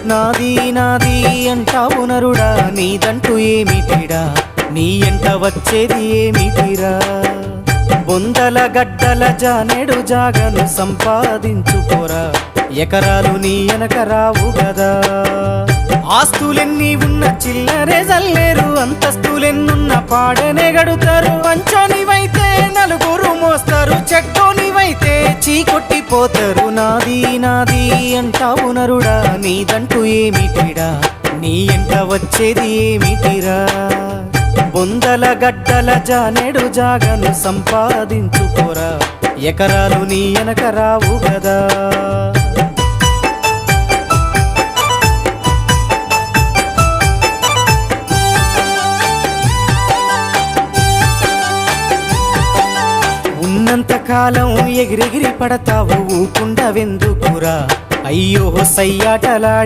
నాది నాది అంటావు నరుడా, నీదంటూ ఏమిటిరా, నీ ఎంట వచ్చేది ఏమిటిరా. బొందల గడ్డల జానెడు జాగను సంపాదించుకోరా, ఎకరాలు నీ వెనక రావు గదా. ఆస్తులెన్ని ఉన్న చిల్లరే జల్లేరు, అంతస్తులెన్నున్న పాడనే గడుతారు. అంచోనివైతే నలుగురు మోస్తారు, చెడ్డోనివైతే చీకొట్టిపోతారు. నాది నాది అంటావు నరుడా, నీదంటూ ఏమిటిరా, నీ ఎంట వచ్చేది ఏమిటిరా. బొందల గడ్డల జానెడు జాగను సంపాదించుకోరా, ఎకరాలు నీ వెనక రావు గదా. ఉన్నంతకాలం ఎగిరెగిరి పడతావు, ఊకుండవెందుకురా, అయ్యో సయ్యాటలాడి